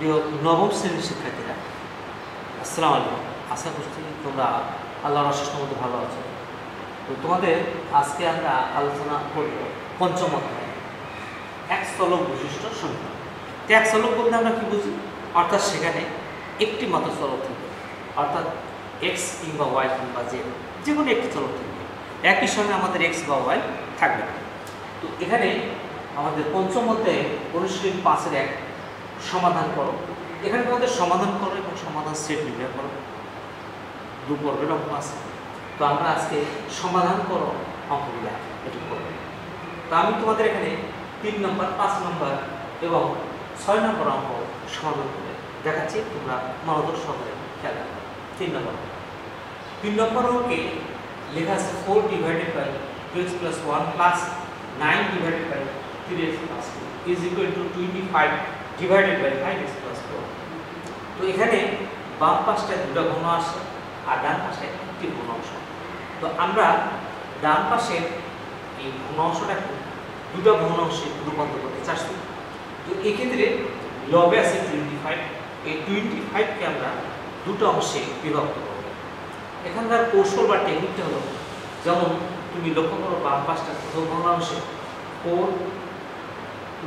প্রিয় নবম শ্রেণীর শিক্ষার্থীরা, আসসালামু আলাইকুম। আশা করছি তোমরা আল্লাহর অশেষ মতো ভালো আছো। তো তোমাদের আজকে আমরা আলোচনা করব পঞ্চম অধ্যায় এক চলক বিশিষ্ট সমীকরণ। তো এক চলক বলতে আমরা কী বুঝি? অর্থাৎ সেখানে একটি মাত্র চলক থাকবে, অর্থাৎ এক্স কিংবা ওয়াই কিংবা জেড, যে কোনো একটি চলক থাকবে, একই সঙ্গে আমাদের এক্স বা ওয়াই থাকবে না। তো এখানে আমাদের পঞ্চম অধ্যায়ে অনুশীলনী 5-1 সমাধান করো। এখানে তোমাদের সমাধান করো এবং সমাধান সেট নির্ণয় করো, দু পর্বের অঙ্ক আছে। তো আমরা আজকে সমাধান করো অঙ্কগুলো এটি করবো। তো আমি তোমাদের এখানে 3 নম্বর, 5 নম্বর এবং 6 নম্বর অঙ্ক সমাধান করে দেখাচ্ছি, তোমরা মনোযোগ সহকারে খেয়াল রাখো। 3 নম্বর অঙ্কে লেখা আছে 4 divided by 2x + 1 plus 9 divided by 3x + 2 is equal to 25 divided by 5x + 4। তো এখানে বাম পাশটায় দুটো ঘন আসে আর ডান পাশে একটি ঘন অংশ। তো আমরা ডান পাশের এই ঘন অংশটাকে দুটো ঘন অংশে রূপান্তর করতে চাচ্ছি। তো এক্ষেত্রে লবে আছে 25, এই 25কে আমরা দুটো অংশে বিভক্ত করব। এখানকার কৌশল বা টেকনিকটা হলো, যেমন তুমি লক্ষ্য করো বাম পাশটা প্রথম ঘন অংশে 4,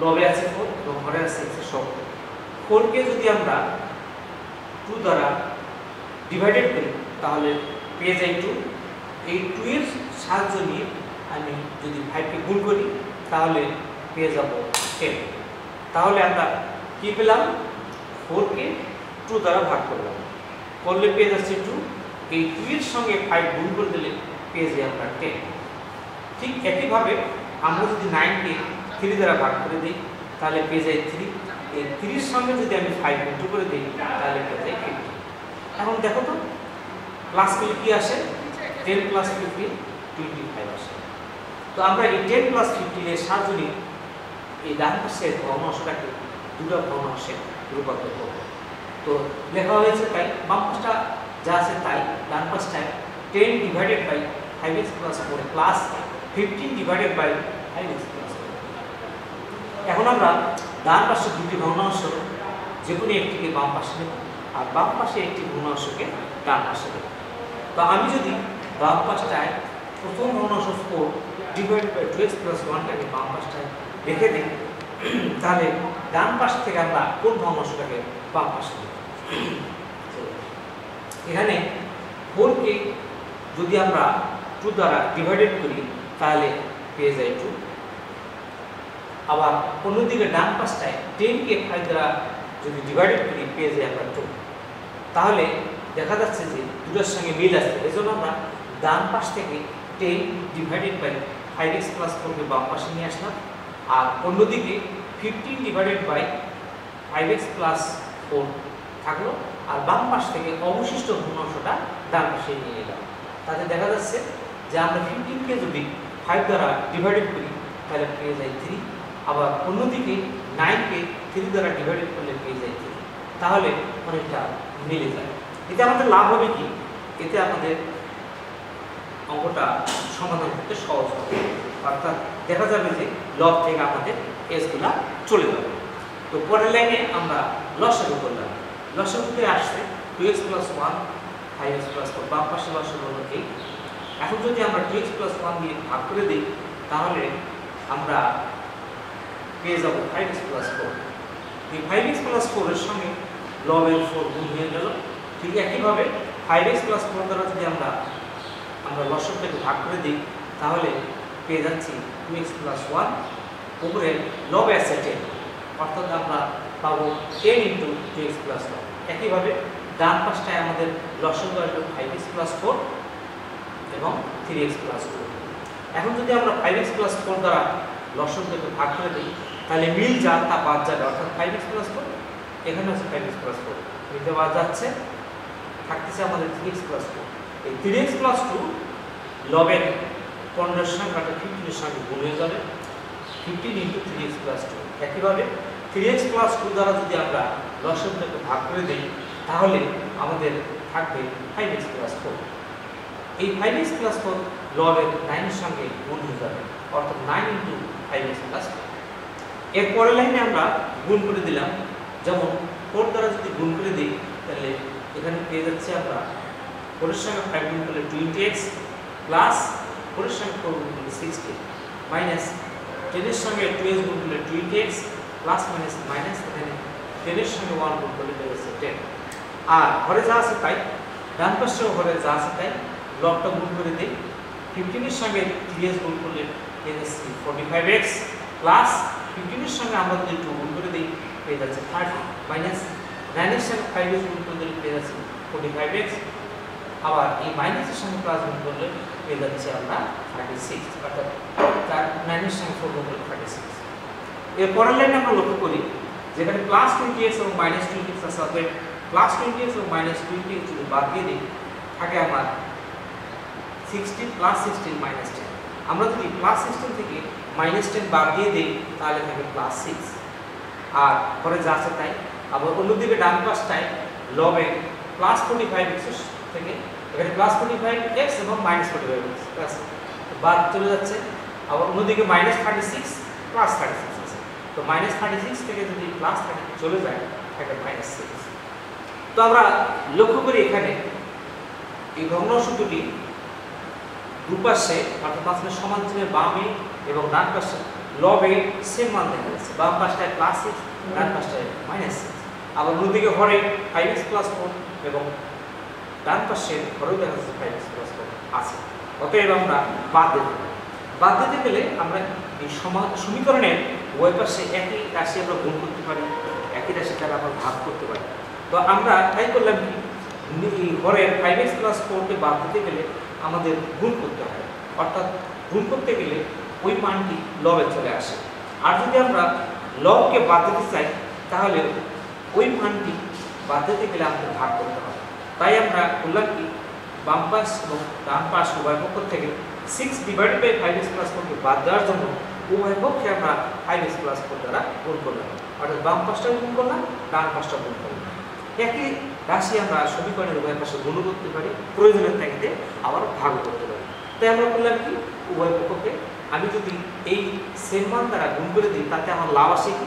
লবে আছে 4 এবং ঘরে আছে x এর সহগ। 4কে যদি আমরা 2 দ্বারা ডিভাইডেড করি তাহলে পেয়ে যাই 2। এই 2 এর সাহায্য নিয়ে আমি যদি 5কে গুণ করি তাহলে পেয়ে যাব 10। তাহলে আমরা কি পেলাম? 4কে 2 দ্বারা ভাগ করলাম, করলে পেয়ে যাচ্ছে 2। এই 2 এর সঙ্গে 5 গুণ করে দিলে পেয়ে যাই আমরা 10। ঠিক একইভাবে আমরা যদি 9কে 3 দ্বারা ভাগ করে দিই তাহলে পেয়ে যাই 3। এই 3 এর সঙ্গে যদি আমি 5 গুণ করে দিই তাহলে পেয়ে যাই 50। এখন দেখো তো প্লাস করলে কি আসে? 10 + 15 25 আসে। তো আমরা এই 10 + 15 এর সাহায্য নিয়ে এই ডান পাশের ঘন অংশটাকে দুটো ঘন অংশে রূপান্তর করব। তো লেখা হয়েছে তাই বাম পাশটা যা আছে তাই, ডান পাশটায় 10 divided by 5x + 4 plus 15 divided by 5x + 4। এখন আমরা ডান পাশে দুটি ঘন অংশ যে কোনো একটিকে বাম পাশে নেব আর বাম পাশে একটি ঘন অংশকে ডান পাশে নেব। তো আমি যদি বাম পাশটায় প্রথম ঘন অংশ 4 ডিভাইডেড বাই 2x + 1টাকে বাম পাশটায় রেখে দিই তাহলে ডান পাশ থেকে আমরা কোন ঘন অংশটাকে বাম পাশে নেব? এখানে 4কে যদি আমরা 2 দ্বারা ডিভাইডেড করি তাহলে পেয়ে যাই 2। আবার অন্যদিকে ডান পাশটায় 10কে 5 দ্বারা যদি ডিভাইডেড করি পেয়ে যাই আমরা 2। তাহলে দেখা যাচ্ছে যে দুটোর সঙ্গে মিল আছে, এজন্য আমরা ডান পাশ থেকে 10 ডিভাইডেড বাই 5x + 4কে বাম পাশে নিয়ে আসলাম আর অন্যদিকে 15 ডিভাইডেড বাই 5x + 4 থাকলো আর বাম পাশ থেকে অবশিষ্ট ঘন অংশটা ডান পাশে নিয়ে এলাম। তাতে দেখা যাচ্ছে যে আমরা 15কে যদি 5 দ্বারা ডিভাইডেড করি তাহলে পেয়ে যাই 3। আবার অন্যদিকে 9কে 3 দ্বারা ডিভাইডেড করলে পেয়ে যাই 3। তাহলে অনেকটা মিলে যায়। এতে আমাদের লাভ হবে কি? এতে আমাদের অঙ্কটা সমাধান করতে সহজ হবে, অর্থাৎ দেখা যাবে যে লব থেকে আমাদের এসগুলা চলে যাবে। তো পরের লাইনে আমরা লসাগু করলাম। লসাগুতে আসছে 2x + 1 5x + 4, বাম পাশে লসাগু হলো 8। এখন যদি আমরা 2x + 1 দিয়ে ভাগ করে দিই তাহলে আমরা পেয়ে যাব 5x + 4। এই 5x + 4 এর সঙ্গে লবের 4 গুণ হয়ে গেল। ঠিক একইভাবে 5x + 4 দ্বারা যদি আমরা লসাগুটাকে ভাগ করে দিই তাহলে পেয়ে যাচ্ছি 2x + 1 উপরে লবে আছে 10, অর্থাৎ আমরা পাবো 10 × 2x + 1। একইভাবে ডান পাশটায় আমাদের লসাগু আসবে 5x + 4 এবং 3x + 2। এখন যদি আমরা 5x + 4 দ্বারা লসাগুটাকে ভাগ করে দিই তাহলে মিল যা তা বাদ যাবে, অর্থাৎ 5x + 4 এখানে আছে 5x + 4 মিলতে বাদ যাচ্ছে, থাকতেছে আমাদের 3x + 2। এই 3x + 2 লবের 15 সংখ্যাটা 15 এর সঙ্গে গুণ হয়ে যাবে, 15 × 3x + 2। একইভাবে 3x + 2 দ্বারা যদি আমরা লসাগুটাকে ভাগ করে দিই তাহলে আমাদের থাকবে 5x + 4। এই 5x + 4 লবের 9 এর সঙ্গে গুণ হয়ে যাবে, অর্থাৎ 9 × 5x + 4। এর পরের লাইনে আমরা গুণ করে দিলাম, যেমন 4 দ্বারা যদি গুণ করে দিই তাহলে এখানে পেয়ে যাচ্ছে আমরা 4 এর সঙ্গে 5 গুণ করলে 20x প্লাস 4 এর সঙ্গে 4 গুণ করলে 60 মাইনাস 10 এর সঙ্গে 2x গুণ করলে 20x প্লাস মাইনাস মাইনাস এখানে 10 এর সঙ্গে 1 গুণ করলে পেয়ে যাচ্ছে 10। আর ঘরে যা আছে তাই ডান পাশেও ঘরে যা আছে তাই লবটা গুণ করে দিই। 15 এর সঙ্গে 3x গুণ করলে পেয়ে যাচ্ছে 45x প্লাস 15 এর সঙ্গে আমরা যদি 2 গুণ করে দিই পেয়ে যাচ্ছে 30 মাইনাস 9 এর সঙ্গে 5x গুণ করলে পেয়ে যাচ্ছে 45x আবার এই মাইনাসের সঙ্গে প্লাস গুণ করলে পেয়ে যাচ্ছে আমরা 36 অর্থাৎ 9 এর সঙ্গে 4 গুণ করলে 36। এর পরের লাইনে আমরা লক্ষ্য করি যেখানে প্লাস 20x এবং মাইনাস 20x আছে অতএব প্লাস 20x এবং মাইনাস 20x যদি বাদ দিয়ে দিই থাকে আমার 16 প্লাস 16 মাইনাস 10। আমরা যদি প্লাস 16 থেকে মাইনাস 10 বাদ দিয়ে দিই তাহলে থাকে প্লাস 6 আর পরে যা আছে তাই। আবার অন্যদিকে ডান পাশটায় লবে প্লাস 45x থেকে এখানে প্লাস 45x এবং মাইনাস 45x আছে বাদ চলে যাচ্ছে। আবার অন্যদিকে মাইনাস 36 প্লাস 36 আছে তো মাইনাস 36 থেকে যদি প্লাস 30 চলে যায় থাকে মাইনাস 6। তো আমরা লক্ষ্য করি এখানে এই ভগ্নাংশ দুটি দুপাশে অর্থাৎ মাঝখানে সমান চিহ্নের বামে এবং ডান পাশে লবে সেম মান দেখা যাচ্ছে। বাম পাশটায় প্লাস 6 ডান পাশটায় মাইনাস 6। আবার অন্যদিকে হরে 5x প্লাস 4 এবং ডান পাশে হরেও দেখা যাচ্ছে 5x প্লাস 4 আছে। অতএব আমরা বাদ দিতে পারি। বাদ দিতে গেলে আমরা এই সমীকরণের উভয় পাশে একই রাশি আমরা গুণ করতে পারি, একই রাশি দ্বারা আমরা ভাগ করতে পারি। তো আমরা তাই করলাম কি হরের 5x প্লাস 4কে বাদ দিতে গেলে আমাদের গুণ করতে হয়, অর্থাৎ গুণ করতে গেলে ওই মানটি লবে চলে আসে। আর যদি আমরা লবকে বাদ দিতে চাই তাহলে ওই মানটি বাদ দিতে গেলে আমাদের ভাগ করতে হবে। তাই আমরা বললাম কি বাম পাশ এবং ডান পাশ উভয় পক্ষ থেকে 6 ডিভাইডেড বাই 5x প্লাস 4কে বাদ দেওয়ার জন্য উভয় পক্ষে আমরা 5x প্লাস 4 দ্বারা গুণ করলাম, অর্থাৎ বাম পাশটা গুণ করলাম ডান পাশটা গুণ করলাম। একই রাশি আমরা সমীকরণের উভয় পাশে গুণ করতে পারি, প্রয়োজনের তাগিদে আবার ভাগ করতে পারি। তাই আমরা বললাম কি উভয় পক্ষকে আমি যদি এই সেম মান দ্বারা গুণ করে দিই তাতে আমার লাভ আসে কি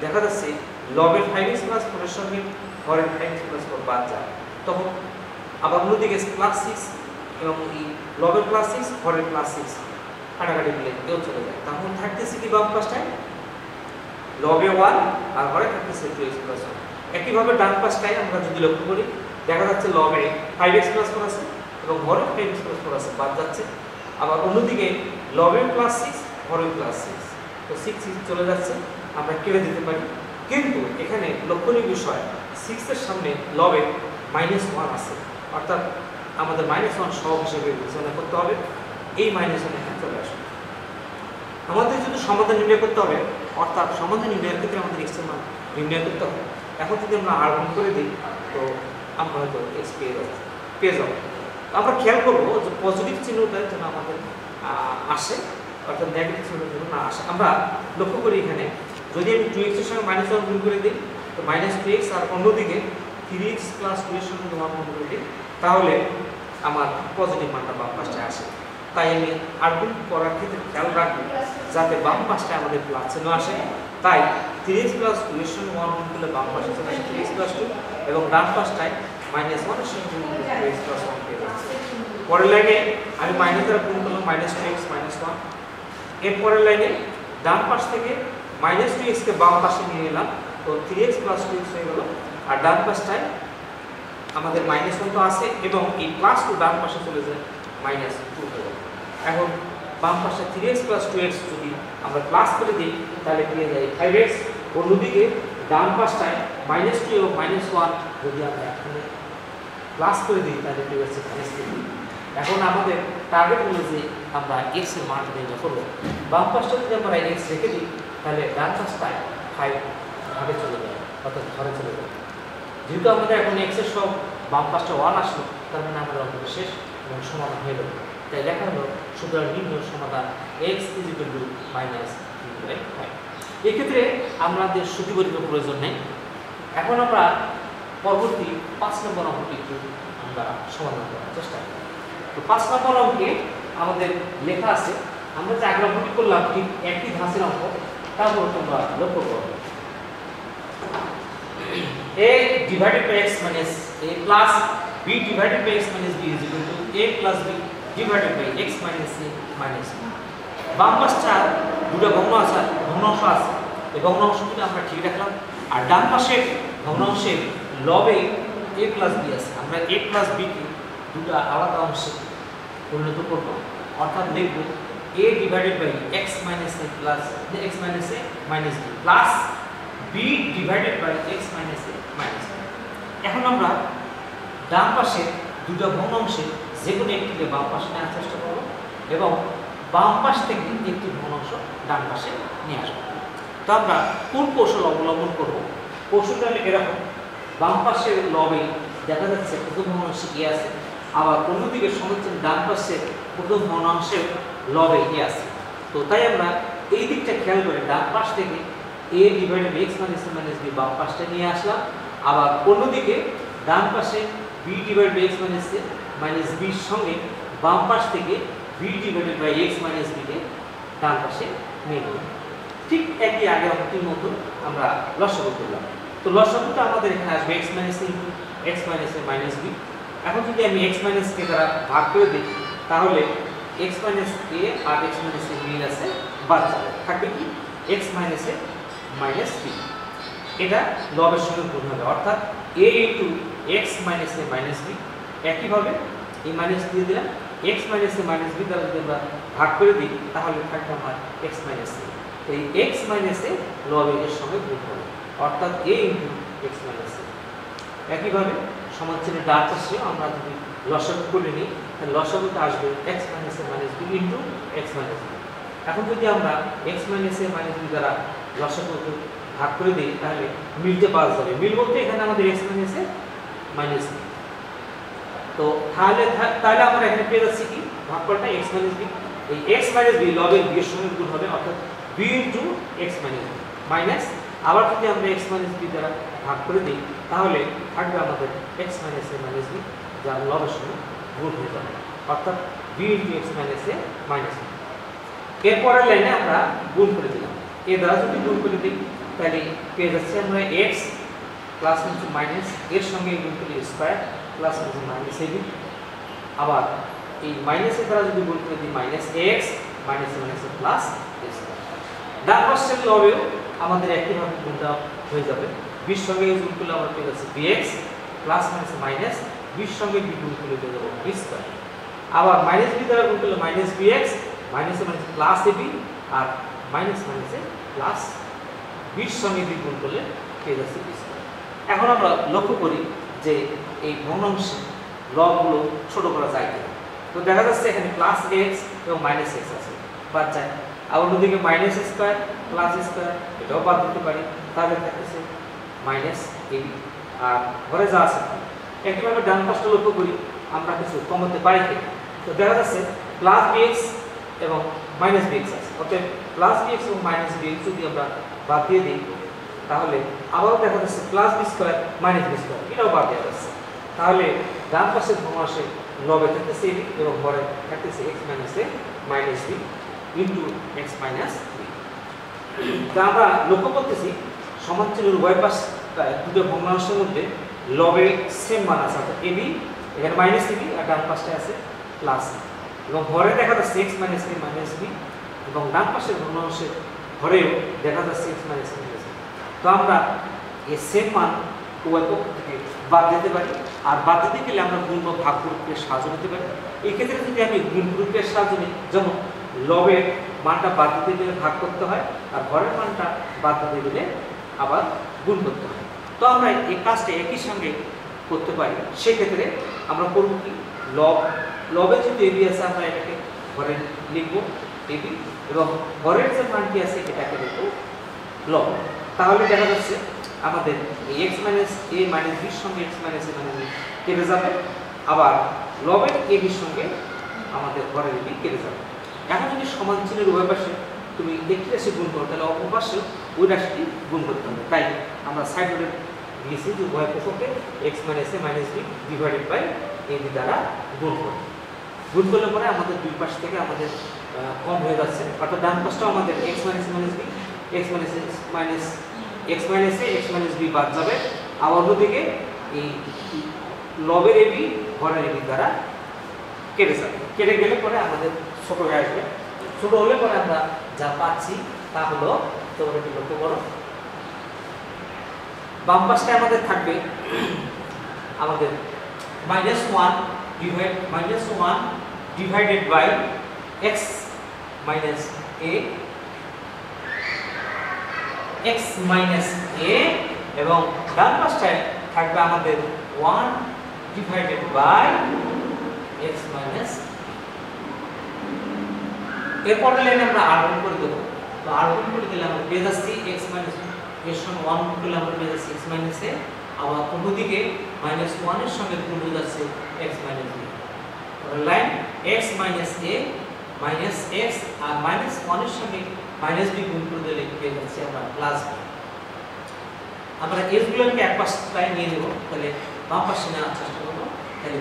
দেখা যাচ্ছে লবের 5x প্লাস 4 এর সঙ্গে হরের 5x প্লাস 4 বাদ যায়, তখন আবার অন্যদিকে প্লাস 6 এবং এই লবের প্লাস 6 হরের প্লাস 6 কাটাকাটি মিলে কেউ চলে যায়। তখন থাকতেছে কি বাম পাশটায় লবে 1 আর হরে থাকতেছে 2x প্লাস 1। একইভাবে ডান পাশটায় আমরা যদি লক্ষ্য করি দেখা যাচ্ছে লবে 5x প্লাস 4 আছে এবং হরে 5x প্লাস 4 আছে বাদ যাচ্ছে। আবার অন্যদিকে লবে প্লাস 6 হরে প্লাস 6 তো 6 চলে যাচ্ছে আমরা কেটে দিতে পারি। কিন্তু এখানে লক্ষণীয় বিষয় 6 এর সামনে লবে -1 আছে, অর্থাৎ আমাদের -1 সহগ হিসেবে বিবেচনা করতে হবে। এই -1 এখানে চলে আসবে। আমাদের যদি সমাধান নির্ণয় করতে হবে অর্থাৎ সমাধান নির্ণয়ের ক্ষেত্রে আমাদের x এর মান নির্ণয় করতে হবে। এখন যদি আমরা আর গুণ করে দিই তো আমরা হয়তো x পেয়ে যাব। আমরা খেয়াল করবো যে পজিটিভ চিহ্নটা যেন আমাদের আসে, অর্থাৎ নেগেটিভ চিহ্ন যেন না আসে। আমরা লক্ষ্য করি এখানে যদি আমি 2x এর সঙ্গে -1 গুণ করে দিই তো -2x আর অন্যদিকে 3x প্লাস 2 এর সঙ্গে 1 গুণ করে দিই তাহলে আমার পজিটিভ মানটা বাম পাশটায় আসে। তাই আমি আর গুণ করার ক্ষেত্রে খেয়াল রাখবো যাতে বাম পাশটায় আমাদের প্লাস চিহ্ন আসে। তাই 3x প্লাস 2 এর সঙ্গে 1 গুণ করলে বাম পাশে চলে আসে 3x প্লাস 2 এবং ডান পাশটায় -1 এর সঙ্গে 2x প্লাস 1 পেয়ে যাচ্ছে। পরের লাইনে আমি মাইনাস দ্বারা গুণ করলাম -2x -1। এর পরের লাইনে ডান পাশ থেকে -2x কে বাম পাশে নিয়ে এলাম তো 3x প্লাস 2x হয়ে গেল। আর ডান পাশটায় আমাদের -1 তো আছে এবং এই প্লাস 2 ডান পাশে চলে যায় -2 হয়ে গেল। এখন বাম পাশে 3x প্লাস 2x যদি আমরা প্লাস করে দিই তাহলে পেয়ে যাই 5x। অন্যদিকে ডান পাশটায় -2 এবং -1 যদি আমরা এখানে প্লাস করে দিই তাহলে পেয়ে যাচ্ছে -3। এখন আমাদের টার্গেট হলো যে আমরা x এর মান নির্ণয় করব। বাম পাশটা যদি আমরা x রেখে দিই তাহলে ডান পাশটায় 5 ভাগে চলে যাবে, অর্থাৎ ঘরে চলে যাবে। যেহেতু আমাদের এখন x এর সব বাম পাশটা 1 আসলো তার মানে আমাদের অঙ্কটা শেষ এবং সমাধান হয়ে গেল। তাই লেখা হলো সুতরাং নির্ণয় সমাধান x -3/5। এক্ষেত্রে আমাদের সূত্রবর্গের প্রয়োজন নেই। এখন আমরা পরবর্তী 5 নম্বর অঙ্কটি একটু আমরা সমাধান করার চেষ্টা করি। তো 5 নম্বর অঙ্কে আমাদের লেখা আছে আমরা যে আগের অঙ্কটি করলাম ঠিক একই ধাঁচের অঙ্ক, তারপর তোমরা লক্ষ্য করো। a divided by x minus a plus b divided by x minus b is equal to a plus b divided by x minus a minus b বাম পাশটা দুটো ভগ্নাংশ আছে এই ভগ্নাংশগুলো আমরা ঠিক রাখলাম আর ডান পাশে ভগ্নাংশের লবে a plus b আছে আমরা a plus b কে দুটো আলাদা অংশে পরিণত করব অর্থাৎ লিখব a divided by x minus a plus x minus a minus b plus b divided by x minus a minus b এখন আমরা ডান পাশে দুটো ভগ্নাংশে যে কোনো একটিকে বাম পাশে নেওয়ার চেষ্টা করব এবং বাম পাশ থেকে একটি ভগ্নাংশ ডান পাশে নিয়ে আসব তো আমরা কোন কৌশল অবলম্বন করব কৌশলটা হলো এরকম বাম পাশের লবে দেখা যাচ্ছে প্রথম ভগ্নাংশে কি আছে আবার অন্যদিকে সমচ্ছেদ ডান পাশে প্রথম ভগ্নাংশের লবে কি আছে তো তাই আমরা এই দিকটা খেয়াল করে ডান পাশ থেকে a divided by x minus a minus b বাম পাশটা নিয়ে আসলাম আবার অন্যদিকে ডান পাশে b divided by x minus a minus b এর সঙ্গে বাম পাশ থেকে b divided by x minus b কে ডান পাশে নিয়ে নিলাম ঠিক একই আগের অঙ্কটির মতো আমরা লসাগু করলাম তো লসাগুটা আমাদের এখানে আসবে x minus a into x minus a minus b এখন যদি আমি x minus কে দ্বারা ভাগ করে দিই তাহলে x minus a R x minus a মিল আছে বাদ যাবে থাকবে কি x minus a minus b এটা লবের সঙ্গে গুণ হবে অর্থাৎ a into x minus a minus b একইভাবে এই মাইনাস দিয়ে দিলাম x minus a minus b দ্বারা যদি আমরা ভাগ করে দিই তাহলে থাকবে আমার x minus a এই x minus a লবের সঙ্গে গুণ হবে অর্থাৎ a into x minus a একইভাবে সমান্তরালে ডান পাশে আমরা যদি লসাগু করে নিই তাহলে লসাগুটা আসবে x minus a minus b into x minus b এখন যদি আমরা x minus a minus b দ্বারা লসাগুকে ভাগ করে দিই তাহলে মিলতে পাওয়া যাবে মিল বলতে এখানে আমাদের x minus a minus b তো তাহলে আমরা এখানে পেয়ে যাচ্ছি কি ভাগফলটা x minus b এই x minus b লবের b এর সঙ্গে গুণ হবে অর্থাৎ b into x minus b minus আবার যদি আমরা x minus b দ্বারা ভাগ করে দিই তাহলে থাকবে আমাদের x minus a minus b যার লবের সঙ্গে গুণ হয়ে যাবে অর্থাৎ b into x minus a minus b এরপরের লাইনে আমরা গুণ করে দিলাম এ দ্বারা যদি গুণ করে দিই তাহলে পেয়ে যাচ্ছে আমরা x প্লাস ইনটু মাইনাস এর সঙ্গে গুণ করে square plus into minus ab আবার এই মাইনাসের দ্বারা যদি গুণ করে দিই minus x minus minus plus a square ডান পাশের লবেও আমাদের একইভাবে গুণটা হয়ে যাবে b এর সঙ্গে গুণ করলে আমরা পেয়ে যাচ্ছি bx plus minus minus b এর সঙ্গে b গুণ করলে পেয়ে যাব b স্কয়ার আবার মাইনাস b দ্বারা গুণ করলে minus bx minus minus plus ab আর মাইনাস মাইনাসে প্লাস b এর সঙ্গে b গুণ করলে পেয়ে যাচ্ছি b স্কয়ার এখন আমরা লক্ষ্য করি যে এই ভগ্নাংশে লবগুলো ছোট করা যায় কিনা তো দেখা যাচ্ছে এখানে প্লাস x এবং মাইনাস x আছে বাদ যায় আর অন্যদিকে মাইনাস স্কয়ার প্লাস স্কয়ার এটাও বাদ দিতে পারি তাহলে থাকতেছে মাইনাস ab আর ঘরে যা আছে একইভাবে ডান পাশটা লক্ষ্য করি আমরা কিছু কমাতে পারি কিনা তো দেখা যাচ্ছে প্লাস bx এবং মাইনাস bx আছে অতএব প্লাস bx এবং মাইনাস bx যদি আমরা বাদ দিয়ে দিই তাহলে আবারও দেখা যাচ্ছে plus b square minus b square এটাও বাদ দেওয়া যাচ্ছে তাহলে ডান পাশের ভগ্নাংশে লবে থাকতেছে ab এবং ঘরে থাকতেছে x minus a minus b into x minus b তো আমরা লক্ষ্য করতেছি সমান্তরালের উভয় পাশ দুটো ভগ্নাংশের মধ্যে লবে সেম মান আছে অর্থাৎ ab এখানে মাইনাস ab আর ডান পাশে আছে প্লাস এবং ঘরে দেখা যাচ্ছে x minus a minus b এবং ডান পাশের ভগ্নাংশের ঘরেও দেখা যাচ্ছে x minus a minus b তো আমরা এই সেম মান উভয় পক্ষ থেকে বাদ দিতে পারি আর বাদ দিতে গেলে আমরা গুণ বা ভাগ গ্রুপের সাহায্য নিতে পারি এই ক্ষেত্রে যদি আমি গুণ গ্রুপের সাহায্য নিই যেমন লবের মানটা বাদ দিতে গেলে ভাগ করতে হয় আর ঘরের মানটা বাদ দিতে গেলে আবার গুণ করতে হয় তো আমরা এই কাজটা একই সঙ্গে করতে পারি সেক্ষেত্রে আমরা করব কি লবে যদি এবি আছে আমরা এটাকে ঘরে লিখব এবি এবং ঘরের যে মানটি আছে এটাকে লিখব লব তাহলে দেখা যাচ্ছে আমাদের এই x minus a minus b এর সঙ্গে x minus a minus b কেটে যাবে আবার লবের a b এর সঙ্গে আমাদের ঘরের b কেটে যাবে এখন যদি সমান চিহ্নের উভয় পাশে তুমি একটি রাশি গুণ করো তাহলে অপর পাশে ওই রাশিটি গুণ করতে হবে তাই আমরা সাইড নোটে দিয়েছি যে উভয় পক্ষকে x minus a minus b divided by a b দ্বারা গুণ করব গুণ করলে পরে আমাদের দুই পাশ থেকে আমাদের কম হয়ে যাচ্ছে অর্থাৎ ডান পাশটাও আমাদের x minus a minus b x minus a x minus a x minus b বাদ যাবে আর অন্যদিকে এই লবের এবি হরের এবি দ্বারা কেটে যাবে। কেটে গেলে পরে আমাদের ছোট হয়ে আসবে। ছোট হলে পরে আমরা যা পাচ্ছি তা হলো, তোমরা একটু লক্ষ্য করো, বাম পাশে আমাদের থাকবে আমাদের -1 divided by x minus a এবং ডান পাশটায় থাকবে আমাদের 1 ডিভাইডেড বাই x মাইনাস। এরপরে লাইনে আমরা r1 করে দেবো। তো r1 করে দিলে আমরা পেয়ে যাচ্ছি x মাইনাস এর সঙ্গে 1 করলে আমরা পেয়ে যাচ্ছি x মাইনাস a, আবার অন্যদিকে -1 এর সঙ্গে গুণ হয়ে যাচ্ছে x minus b। Line x minus a minus x আর -1 এর সঙ্গে মাইনাস b গুণ করে দিলে পেয়ে যাচ্ছি আমরা প্লাস b। আমরা s গুলোকে এক পাশে নিয়ে নেব, তাহলে বাম পাশে নেওয়ার চেষ্টা করব। তাহলে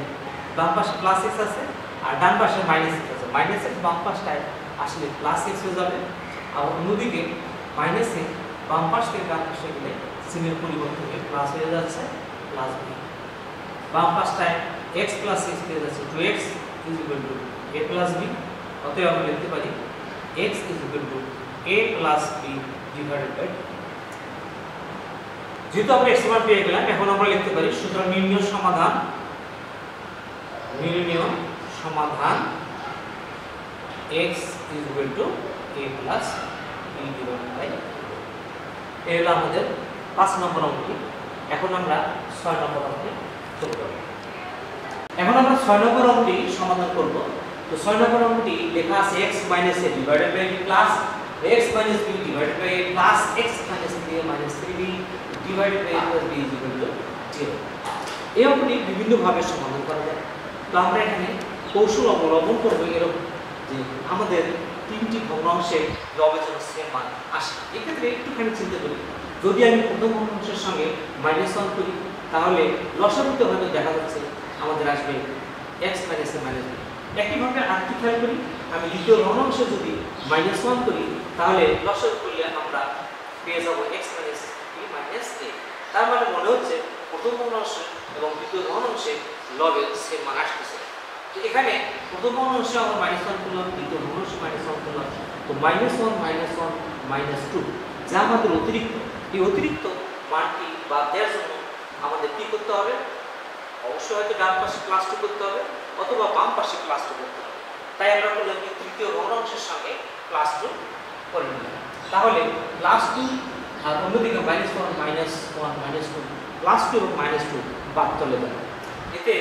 বাম পাশে প্লাস x আছে আর ডান পাশে মাইনাস x আছে। মাইনাস x বাম পাশটায় আসলে প্লাস x হয়ে যাবে, আর অন্যদিকে মাইনাস x বাম পাশ থেকে ডান পাশে গেলে চিহ্নের পরিবর্তন হয়ে প্লাস হয়ে যাচ্ছে প্লাস b। বাম পাশটায় x প্লাস x পেয়ে যাচ্ছে 2x is equal to a plus b। অতএব আমরা লিখতে পারি x is equal to a plus b divided by. যেহেতু আমরা x মান পেয়ে গেলাম, এখন আমরা লিখতে পারি সুতরাং নির্ণয় সমাধান x is equal to a plus b divided by. এই হলো আমাদের 5 নম্বর অঙ্কটি। এখন আমরা 6 নম্বর অঙ্কে চলে যাব। এখন আমরা 6 নম্বর অঙ্কটি সমাধান করব। তো 6 নম্বর অঙ্কটি লেখা আছে x minus a divided by b plus x minus b divided by a plus x minus 3a minus 3b divided by a plus b is equal to 0। এই অঙ্কটি বিভিন্ন ভাবে সমাধান করা যায়। তো আমরা এখানে কৌশল অবলম্বন করব এরকম যে আমাদের তিনটি ভগ্নাংশে লবের জন্য সেম মান আসে। এক্ষেত্রে একটুখানি চিন্তা করি, যদি আমি প্রথম ভগ্নাংশের সঙ্গে -1 করি তাহলে লসাগুতে হয়তো দেখা যাচ্ছে আমাদের আসবে x minus a minus b। একইভাবে আরেকটি খেয়াল করি, আমি দ্বিতীয় ভগ্নাংশে যদি -1 করি তাহলে লসাগু করলে আমরা পেয়ে যাব x minus b minus a। তার মানে মনে হচ্ছে প্রথম ভগ্নাংশে এবং দ্বিতীয় ভগ্নাংশে লবের সেম মান আসতেছে। তো এখানে প্রথম ভগ্নাংশে আমরা -1 করলাম, দ্বিতীয় ভগ্নাংশে -1 করলাম। তো -1 -2 যা আমাদের অতিরিক্ত, এই অতিরিক্ত মানটি বাদ দেওয়ার জন্য আমাদের কি করতে হবে? অবশ্যই হয়তো ডান পাশে +2 করতে হবে অথবা বাম পাশে +2 করতে হবে। তাই আমরা করলাম কি তৃতীয় ভগ্নাংশের সঙ্গে +2 করে নিলাম। তাহলে +2 আর অন্যদিকে -1 -2 +2 এবং -2 বাদ চলে যাবে। এতে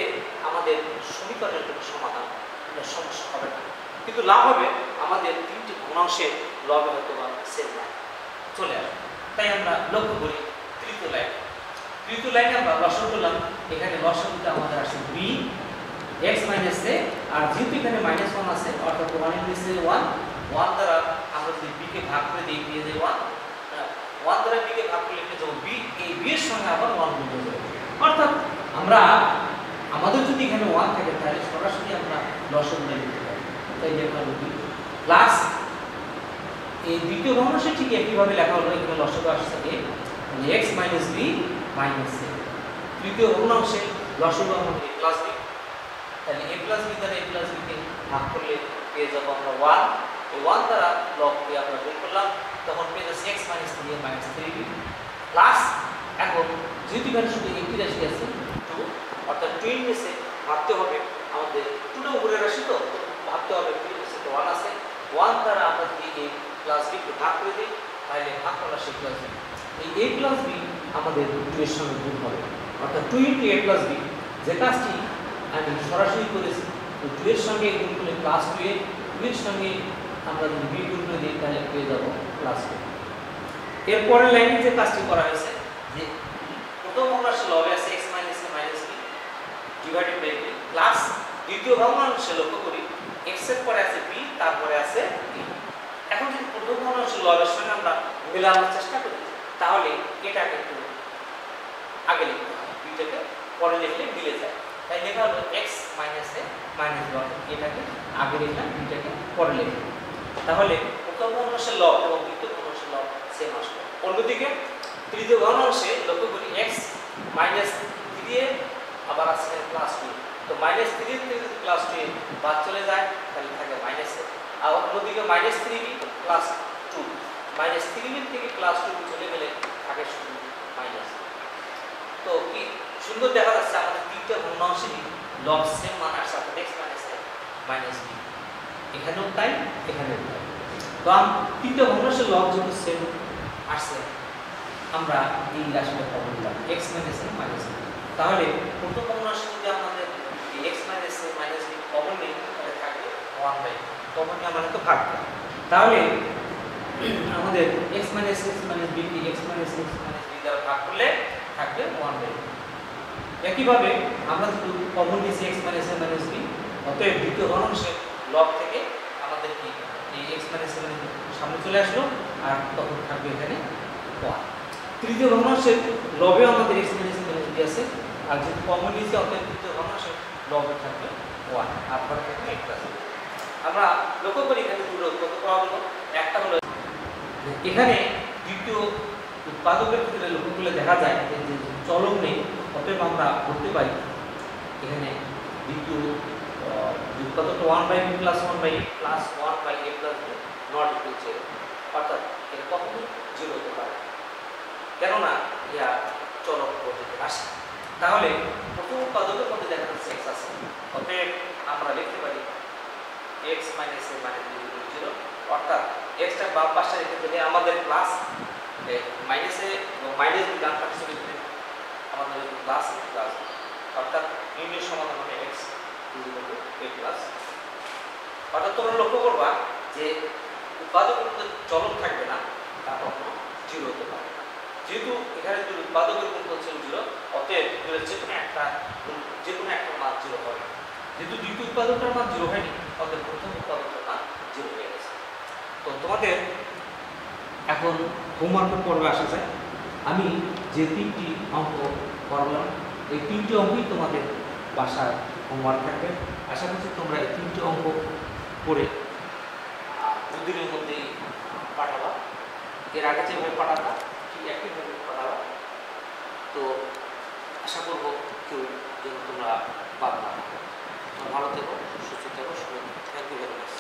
আমাদের সমীকরণের কোনো সমাধান সমস্যা হবে না, কিন্তু লাভ হবে আমাদের তিনটি ভগ্নাংশে লবে হয়তো বা সেম মান চলে আসবে। তাই আমরা লক্ষ্য করি তৃতীয় লাইনে আমরা লসাগু করলাম। এখানে লসাগুতে আমাদের আসে b x মাইনাস a, আর যেহেতু এখানে -1 আছে অর্থাৎ 1 এর নিচে 1 দ্বারা আমরা যদি b কে ভাগ করে দিই পেয়ে যাই 1 দ্বারা b কে ভাগ করলে পেয়ে যাব b। এই b এর সঙ্গে আবার 1 গুণ হয়ে যাবে, অর্থাৎ আমরা আমাদের যদি এখানে 1 থাকে তাহলে সরাসরি আমরা লসাগুটা নিতে পারি। তাই লেখা হলো b প্লাস এই দ্বিতীয় ভগ্নাংশে ঠিক একইভাবে লেখা হলো, এখানে লসাগু আসছে a x minus b minus a। তৃতীয় ভগ্নাংশে লসাগু আমাদের a প্লাস b, তাহলে a প্লাস b দ্বারা a প্লাস b কে ভাগ করলে পেয়ে যাব আমরা 1। এই 1 দ্বারা লবকে আমরা গুণ করলাম, তখন পেয়ে যাচ্ছে x minus 3a minus 3b plus. এখন যেহেতু এখানে শুধু একটি রাশি আছে 2, অর্থাৎ 2 এর নিচে ভাগতে হবে আমাদের 2 টা উপরের রাশি, তো ভাগতে হবে 2 এর নিচে তো 1 আছে। 1 দ্বারা আমরা যদি a প্লাস b কে ভাগ করে দিই তাহলে ভাগ করা রাশি প্লাস b। এই a প্লাস b আমাদের 2 এর সঙ্গে গুণ হবে, অর্থাৎ 2 * a প্লাস b। যে কাজটি আমি সরাসরি করেছি, তো 2 এর সঙ্গে গুণ করলে প্লাস 2a, 2 এর সঙ্গে আমরা যদি b গুণ করে দিই তাহলে পেয়ে যাব প্লাস 2। এরপরের লাইনে যে কাজটি করা হয়েছে যে প্রথম ভগ্নাংশে লবে আছে x minus a minus b divided by b plus দ্বিতীয় ভগ্নাংশে লক্ষ্য করি x এর পরে আছে b তারপরে আছে a। এখন যদি প্রথম ভগ্নাংশে লবের সঙ্গে আমরা মেলানোর চেষ্টা করি তাহলে এটাকে একটু আগে লিখতে হবে, bটাকে পরে লিখলে মিলে যায়। তাই লেখা হলো x minus a minus b, এটাকে আগে লিখলাম, bটাকে পরে লিখলাম। তাহলে প্রথম ভগ্নাংশের লব এবং দ্বিতীয় ভগ্নাংশের লব সেম আসবে। অন্যদিকে তৃতীয় ভগ্নাংশে লক্ষ্য করি x -3 আবার আছে +2, তো -3 থেকে যদি +2 বাদ চলে যায় তাহলে থাকে -a, আর অন্যদিকে -3b +2, -3b থেকে +2 চলে গেলে থাকে শুধু মাইনাস। তো কি সুন্দর দেখা যাচ্ছে আমাদের তিনটা ভগ্নাংশেরই লব সেম মান আসছে, x - b, এখানেও তাই এখানেও তাই। তো তিনটা ভগ্নাংশের লব যেহেতু সেম আসছে, আমরা এই রাশিটা কমন নিলাম x - a - b। তাহলে প্রথম ভগ্নাংশে যদি আমাদের x - a - b কমন নেই তাহলে থাকবে 1/, কমন নেওয়া মানে তো ভাগ। তাহলে আমাদের x - a - b K x - a - b দ্বারা ভাগ করলে থাকবে 1/। একইভাবে আমরা যদি কমন নিয়েছি x - a - b, অতএব দ্বিতীয় ভগ্নাংশের লব থেকে আমাদের কি এই x - a - b সামনে চলে আসলো, আর তখন থাকবে এখানে 1। তৃতীয় ভগ্নাংশের লবে আমাদের x - a - b আছে, আর যদি কমন নিয়েছি অতএব তৃতীয় ভগ্নাংশের লবে থাকবে 1, আর পরে থাকবে x + b। আমরা লক্ষ্য করি এখানে দুটো কত পাওয়া গেল। একটা হলো এখানে দ্বিতীয় উৎপাদকের ক্ষেত্রে লক্ষ্য করলে দেখা যায় যে চলক নেই, অতএব আমরা বলতে পারি এখানে দ্বিতীয় উৎপাদকটা 1/b + 1/a + 1/a + b not equal 0, অর্থাৎ এটা কখনোই 0 হতে পারে, কেননা ইয়া চলক পদ্ধতি আসে। তাহলে প্রথম উৎপাদকের মধ্যে দেখা যাচ্ছে x আছে, অতএব আমরা লিখতে পারি x - a - b = 0, অর্থাৎ x টা বাম পাশে রেখে দিলে আমাদের প্লাস মাইনাসে এবং মাইনাস ডান পাশে চলে গেলে আমাদের প্লাস প্লাস, অর্থাৎ নির্ণয় সমাধান হবে x = a+। অর্থাৎ তোমরা লক্ষ্য করবা যে উৎপাদকের মধ্যে চলক থাকবে না, তা কখনো 0 হতে পারে না। যেহেতু এখানে যদি উৎপাদকের গুণফল ছিল 0, অতএব যে কোনো একটা মান 0 হবে। যেহেতু দ্বিতীয় উৎপাদকটার মান 0 হয়নি, অতএব প্রথম উৎপাদকটার মান 0 হয়ে গেছে। তো তোমাদের এখন হোমওয়ার্কের পর্বে আসা যায়। আমি যে 3টি অঙ্ক করলাম, এই 3টি অঙ্কই তোমাদের বাসায় হোমওয়ার্ক থাকবে। আশা করছি তোমরা এই 3টি অঙ্ক করে দুদিনের মধ্যেই পাঠাবা। এর আগে যেভাবে পাঠাবা ঠিক একইভাবে পাঠাবা। তো আশা করবো কেউ যেন তোমরা পারবা। ভালো থেকো, সুস্থ থেকো, থ্যাংক ইউ ভেরি মাচ।